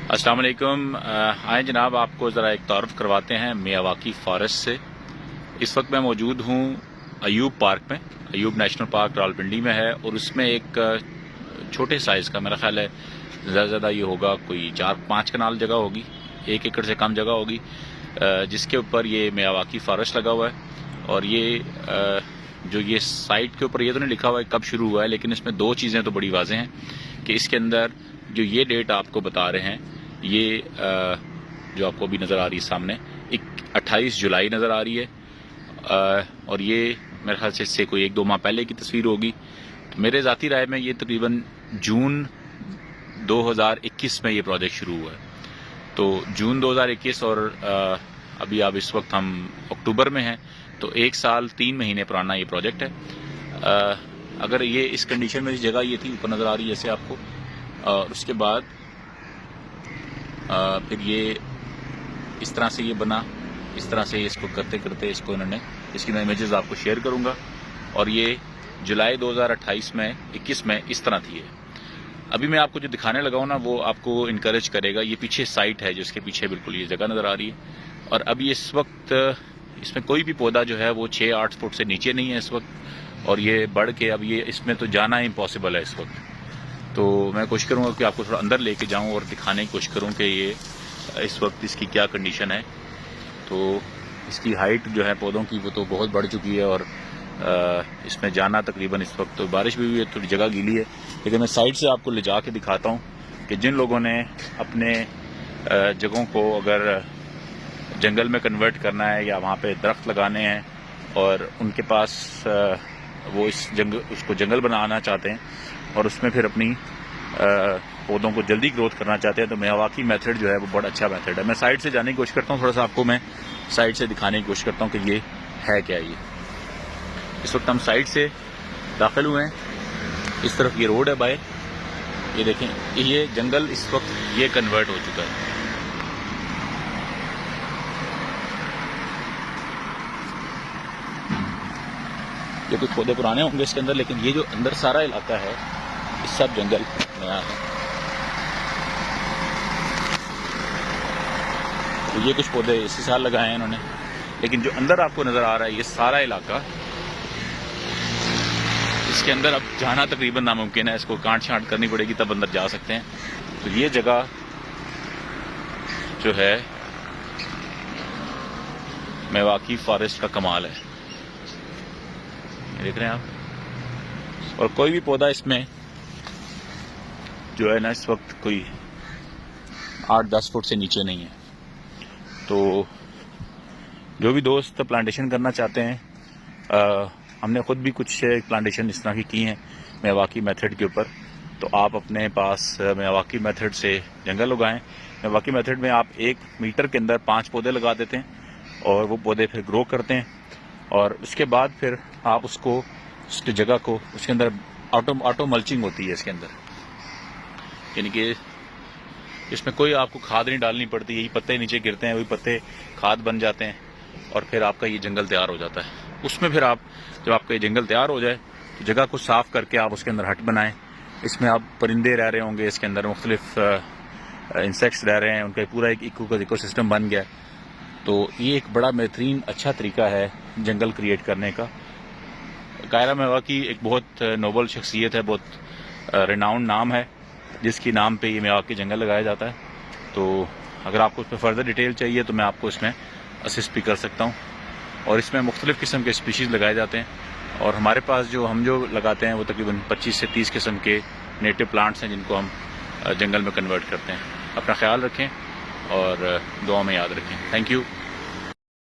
अस्सलाम वालेकुम। आए जनाब, आपको ज़रा एक तारुफ करवाते हैं मियावाकी फॉरेस्ट से। इस वक्त मैं मौजूद हूँ अयूब पार्क में। अयूब नेशनल पार्क रावलपिंडी में है और उसमें एक छोटे साइज़ का, मेरा ख्याल है ज़्यादा ज़्यादा ये होगा कोई 4-5 कनाल जगह होगी, 1 एकड़ से कम जगह होगी, जिसके ऊपर ये मियावाकी फॉरेस्ट लगा हुआ है। और ये जो ये साइट के ऊपर ये तो नहीं लिखा हुआ है कब शुरू हुआ है, लेकिन इसमें 2 चीज़ें तो बड़ी वाज़ेह हैं कि इसके अंदर जो ये डेट आपको बता रहे हैं, ये जो आपको अभी नज़र आ रही है सामने 28 जुलाई नज़र आ रही है। और ये मेरे ख्याल से इससे कोई 1-2 माह पहले की तस्वीर होगी। तो मेरे ज़ाती राय में ये तकरीबन जून 2021 में ये प्रोजेक्ट शुरू हुआ है। तो जून 2021 और अभी अब इस वक्त हम अक्टूबर में हैं, तो 1 साल 3 महीने पुराना ये प्रोजेक्ट है। अगर ये इस कंडीशन में, इस जगह ये थी ऊपर नज़र आ रही है जैसे आपको, और उसके बाद फिर ये इस तरह से ये बना, इस तरह से इसको करते करते इसको इन्होंने, इसकी मैं इमेजेस आपको शेयर करूंगा। और ये जुलाई 2028 में 21 में इस तरह थी। अभी मैं आपको जो दिखाने लगा हूं ना, वो आपको इनकरेज करेगा। ये पीछे साइट है जिसके पीछे बिल्कुल ये जगह नज़र आ रही है। और अभी इस वक्त इसमें कोई भी पौधा जो है वो 6-8 फुट से नीचे नहीं है इस वक्त, और ये बढ़ के अब ये इसमें तो जाना इम्पॉसिबल है इस वक्त। तो मैं कोशिश करूंगा कि आपको थोड़ा अंदर लेके जाऊं और दिखाने की कोशिश करूं कि ये इस वक्त इसकी क्या कंडीशन है। तो इसकी हाइट जो है पौधों की वो तो बहुत बढ़ चुकी है, और इसमें जाना तकरीबन इस वक्त, तो बारिश भी हुई है, थोड़ी जगह गीली है, लेकिन मैं साइड से आपको ले जा के दिखाता हूँ कि जिन लोगों ने अपने जगहों को अगर जंगल में कन्वर्ट करना है या वहाँ पे दरख्त लगाने हैं और उनके पास वो उसको जंगल बनाना चाहते हैं और उसमें फिर अपनी पौधों को जल्दी ग्रोथ करना चाहते हैं, तो मियावाकी मेथड जो है वो बड़ा अच्छा मेथड है। मैं साइड से जाने की कोशिश करता हूँ, थोड़ा सा आपको मैं साइड से दिखाने की कोशिश करता हूँ कि ये है क्या। ये इस वक्त हम साइड से दाखिल हुए हैं, इस तरफ ये रोड है बाय, ये देखें, ये जंगल इस वक्त ये कन्वर्ट हो चुका है। ये कुछ पौधे पुराने होंगे इसके अंदर, लेकिन ये जो अंदर सारा इलाका है ये सब जंगल नया है। तो ये कुछ पौधे इसी साल लगाए हैं इन्होंने, लेकिन जो अंदर आपको नजर आ रहा है ये सारा इलाका, इसके अंदर अब जाना तकरीबन नामुमकिन है। इसको काट छांट करनी पड़ेगी तब अंदर जा सकते हैं। तो ये जगह जो है मियावाकी फॉरेस्ट का कमाल है, देख रहे हैं आप। और कोई भी पौधा इसमें जो है ना इस वक्त कोई 8-10 फुट से नीचे नहीं है। तो जो भी दोस्त प्लांटेशन करना चाहते हैं, हमने खुद भी कुछ प्लांटेशन इस तरह की हैं मियावाकी मेथड के ऊपर, तो आप अपने पास मियावाकी मेथड से जंगल उगाएं। मियावाकी मेथड में आप 1 मीटर के अंदर 5 पौधे लगा देते हैं और वो पौधे फिर ग्रो करते हैं, और उसके बाद फिर आप उसको, उसकी जगह को, उसके अंदर ऑटो मल्चिंग होती है इसके अंदर, यानी कि इसमें कोई आपको खाद नहीं डालनी पड़ती, यही पत्ते नीचे गिरते हैं, वही पत्ते खाद बन जाते हैं और फिर आपका ये जंगल तैयार हो जाता है। उसमें फिर आप, जब आपका ये जंगल तैयार हो जाए तो जगह को साफ करके आप उसके अंदर हट बनाएं। इसमें आप परिंदे रह रहे होंगे, इसके अंदर मुख्तलिफ इंसेक्ट्स रह रहे हैं, उनका पूरा एक इकोसिस्टम बन गया। तो ये एक बड़ा बेहतरीन अच्छा तरीका है जंगल क्रिएट करने का। कायरा मियावाकी एक बहुत नोबल शख्सियत है, बहुत रिनाउंड नाम है जिसकी नाम पे ये मियावाकी जंगल लगाया जाता है। तो अगर आपको उस पर फर्दर डिटेल चाहिए तो मैं आपको इसमें असिस्ट भी कर सकता हूँ। और इसमें मुख्तलिफ़ किस्म के स्पीशीज़ लगाए जाते हैं, और हमारे पास हम जो लगाते हैं वो तकरीबन 25 से 30 किस्म के नेटिव प्लांट्स हैं जिनको हम जंगल में कन्वर्ट करते हैं। अपना ख्याल रखें और दुआ में याद रखें। Thank you.